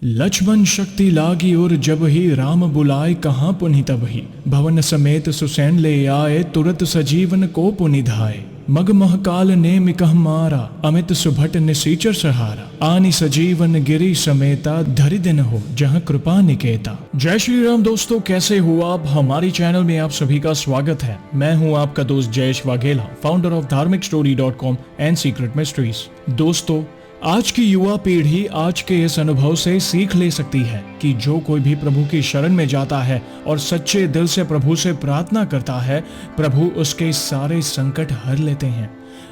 लक्ष्मण शक्ति लागी और जब ही राम बुलाए कहाँ पुनि तब ही भवन समेत सुसैन ले आए तुरत सजीवन को पुनि धाए मग महकाल ने मिकह मारा अमित सुभट निसीचर सहारा आनि सजीवन गिरी समेता धरि दिन हो जहाँ कृपा निकेता। जय श्री राम दोस्तों, कैसे हो आप। हमारे चैनल में आप सभी का स्वागत है। मैं हूं आपका दोस्त जयेश वाघेला, फाउंडर ऑफ धार्मिकस्टोरी.com एंड सीक्रेट मिस्ट्रीज। दोस्तों, आज की युवा पीढ़ी आज के इस अनुभव से सीख ले सकती है कि जो कोई भी प्रभु की शरण में जाता है और सच्चे दिल से प्रभु से प्रार्थना करता है, प्रभु उसके सारे संकट हर लेते हैं।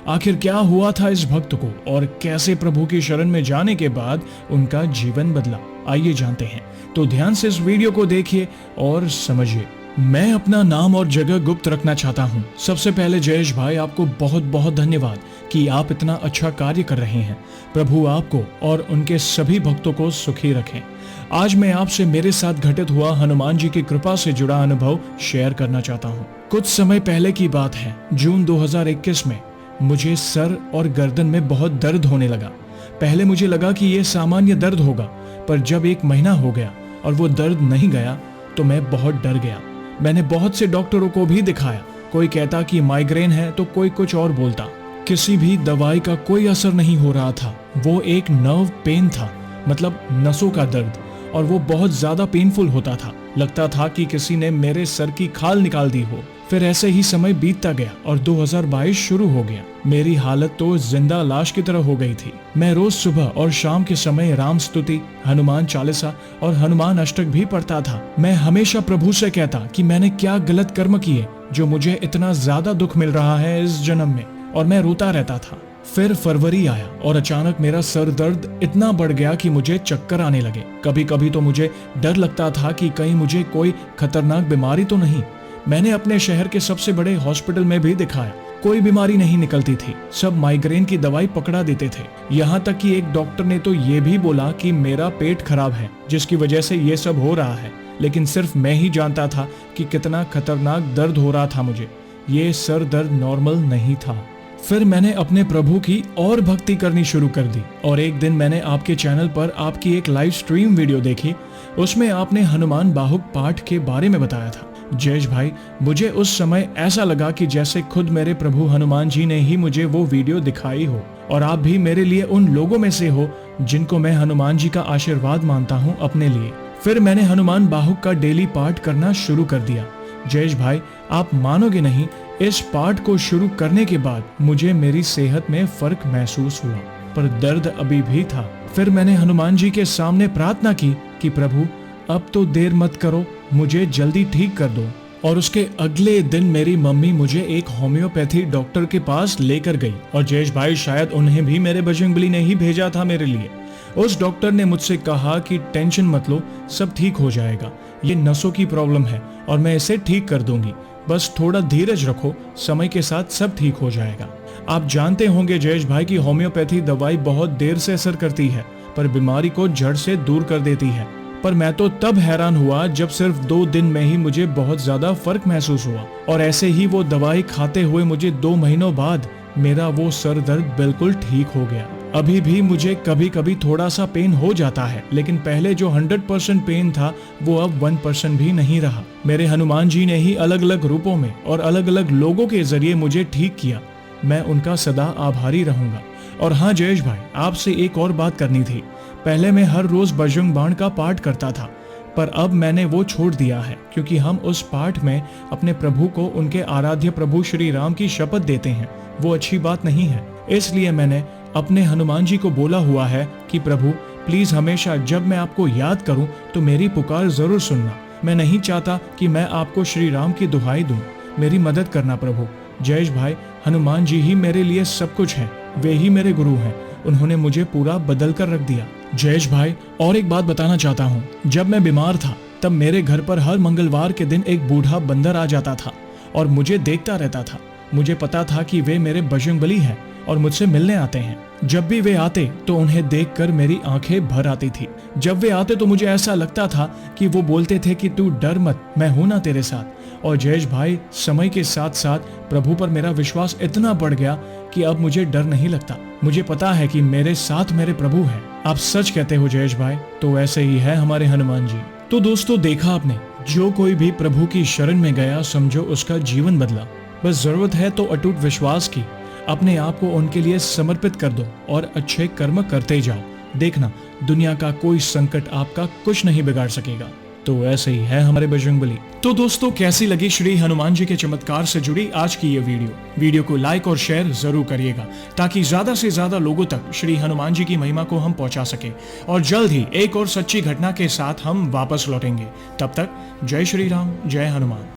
आखिर क्या हुआ था इस भक्त को और कैसे प्रभु की शरण में जाने के बाद उनका जीवन बदला, आइए जानते हैं। तो ध्यान से इस वीडियो को देखिए और समझिए। मैं अपना नाम और जगह गुप्त रखना चाहता हूं। सबसे पहले जयेश भाई, आपको बहुत बहुत धन्यवाद कि आप इतना अच्छा कार्य कर रहे हैं। प्रभु आपको और उनके सभी भक्तों को सुखी रखें। आज मैं आपसे मेरे साथ घटित हुआ हनुमान जी की कृपा से जुड़ा अनुभव शेयर करना चाहता हूं। कुछ समय पहले की बात है, जून 2021 में मुझे सर और गर्दन में बहुत दर्द होने लगा। पहले मुझे लगा कि यह सामान्य दर्द होगा, पर जब 1 महीना हो गया और वो दर्द नहीं गया तो मैं बहुत डर गया। मैंने बहुत से डॉक्टरों को भी दिखाया, कोई कहता कि माइग्रेन है तो कोई कुछ और बोलता। किसी भी दवाई का कोई असर नहीं हो रहा था। वो एक नर्व पेन था, मतलब नसों का दर्द, और वो बहुत ज्यादा पेनफुल होता था। लगता था कि किसी ने मेरे सर की खाल निकाल दी हो। फिर ऐसे ही समय बीतता गया और 2022 शुरू हो गया। मेरी हालत तो जिंदा लाश की तरह हो गई थी। मैं रोज सुबह और शाम के समय राम स्तुति, हनुमान चालीसा और हनुमान अष्टक भी पढ़ता था। मैं हमेशा प्रभु से कहता कि मैंने क्या गलत कर्म किए जो मुझे इतना ज्यादा दुख मिल रहा है इस जन्म में, और मैं रोता रहता था। फिर फरवरी आया और अचानक मेरा सर दर्द इतना बढ़ गया कि मुझे चक्कर आने लगे। कभी कभी तो मुझे डर लगता था कि कहीं मुझे कोई खतरनाक बीमारी तो नहीं। मैंने अपने शहर के सबसे बड़े हॉस्पिटल में भी दिखाया, कोई बीमारी नहीं निकलती थी। सब माइग्रेन की दवाई पकड़ा देते थे। यहाँ तक कि एक डॉक्टर ने तो ये भी बोला कि मेरा पेट खराब है जिसकी वजह से ये सब हो रहा है। लेकिन सिर्फ मैं ही जानता था कि कितना खतरनाक दर्द हो रहा था मुझे। ये सर दर्द नॉर्मल नहीं था। फिर मैंने अपने प्रभु की और भक्ति करनी शुरू कर दी और एक दिन मैंने आपके चैनल पर आपकी एक लाइव स्ट्रीम वीडियो देखी। उसमें आपने हनुमान बाहुक पाठ के बारे में बताया था। जयेश भाई, मुझे उस समय ऐसा लगा कि जैसे खुद मेरे प्रभु हनुमान जी ने ही मुझे वो वीडियो दिखाई हो, और आप भी मेरे लिए उन लोगों में से हो जिनको मैं हनुमान जी का आशीर्वाद मानता हूँ अपने लिए। फिर मैंने हनुमान बाहुक का डेली पाठ करना शुरू कर दिया। जयेश भाई, आप मानोगे नहीं, इस पाठ को शुरू करने के बाद मुझे मेरी सेहत में फर्क महसूस हुआ, पर दर्द अभी भी था। फिर मैंने हनुमान जी के सामने प्रार्थना की कि प्रभु अब तो देर मत करो, मुझे जल्दी ठीक कर दो। और उसके अगले दिन मेरी मम्मी मुझे एक होम्योपैथी डॉक्टर के पास लेकर गई, और जयेश भाई शायद उन्हें भी मेरे बजरंगबली ने ही भेजा था मेरे लिए। उस डॉक्टर ने मुझसे कहा कि टेंशन मत लो, सब ठीक हो जाएगा। ये नसों की प्रॉब्लम है और मैं इसे ठीक कर दूंगी, बस थोड़ा धीरज रखो, समय के साथ सब ठीक हो जाएगा। आप जानते होंगे जयेश भाई कि होम्योपैथी दवाई बहुत देर से असर करती है, पर बीमारी को जड़ से दूर कर देती है। पर मैं तो तब हैरान हुआ जब सिर्फ 2 दिन में ही मुझे बहुत ज्यादा फर्क महसूस हुआ। और ऐसे ही वो दवाई खाते हुए मुझे 2 महीनों बाद मेरा वो सर दर्द बिल्कुल ठीक हो गया। अभी भी मुझे कभी कभी थोड़ा सा पेन हो जाता है, लेकिन पहले जो 100% पेन था वो अब 1% भी नहीं रहा। मेरे हनुमान जी ने ही अलग अलग रूपों में और अलग अलग लोगों के जरिए मुझे ठीक किया। मैं उनका सदा आभारी रहूंगा। और हाँ जयेश भाई, आपसे एक और बात करनी थी। पहले मैं हर रोज बजरंग बाण का पाठ करता था, पर अब मैंने वो छोड़ दिया है, क्योंकि हम उस पाठ में अपने प्रभु को उनके आराध्य प्रभु श्री राम की शपथ देते हैं। वो अच्छी बात नहीं है। इसलिए मैंने अपने हनुमान जी को बोला हुआ है कि प्रभु प्लीज हमेशा जब मैं आपको याद करूं तो मेरी पुकार जरूर सुनना। मैं नहीं चाहता कि मैं आपको श्री राम की दुहाई दूं। मेरी मदद करना प्रभु। जयेश भाई, हनुमान जी ही मेरे लिए सब कुछ है। वे ही मेरे गुरु हैं। उन्होंने मुझे पूरा बदल कर रख दिया। जयेश भाई, और एक बात बताना चाहता हूँ। जब मैं बीमार था तब मेरे घर पर हर मंगलवार के दिन एक बूढ़ा बंदर आ जाता था और मुझे देखता रहता था। मुझे पता था कि वे मेरे बजरंगबली हैं और मुझसे मिलने आते हैं। जब भी वे आते तो उन्हें देखकर मेरी आंखें भर आती थी। जब वे आते तो मुझे ऐसा लगता था कि वो बोलते थे कि तू डर मत, मैं हूं ना तेरे साथ। और जयेश भाई, समय के साथ साथ प्रभु पर मेरा विश्वास इतना बढ़ गया कि अब मुझे डर नहीं लगता। मुझे पता है कि मेरे साथ मेरे प्रभु हैं। आप सच कहते हो जयेश भाई, तो ऐसे ही है हमारे हनुमान जी। तो दोस्तों, देखा आपने, जो कोई भी प्रभु की शरण में गया, समझो उसका जीवन बदला। बस जरूरत है तो अटूट विश्वास की, अपने आप को उनके लिए समर्पित कर दो और अच्छे कर्म करते जाओ। देखना, दुनिया का कोई संकट आपका कुछ नहीं बिगाड़ सकेगा। तो ऐसे ही है हमारे बजरंगबली। तो दोस्तों, कैसी लगी श्री हनुमान जी के चमत्कार से जुड़ी आज की ये वीडियो को लाइक और शेयर जरूर करिएगा, ताकि ज्यादा से ज्यादा लोगों तक श्री हनुमान जी की महिमा को हम पहुंचा सके। और जल्द ही एक और सच्ची घटना के साथ हम वापस लौटेंगे। तब तक जय श्री राम, जय हनुमान।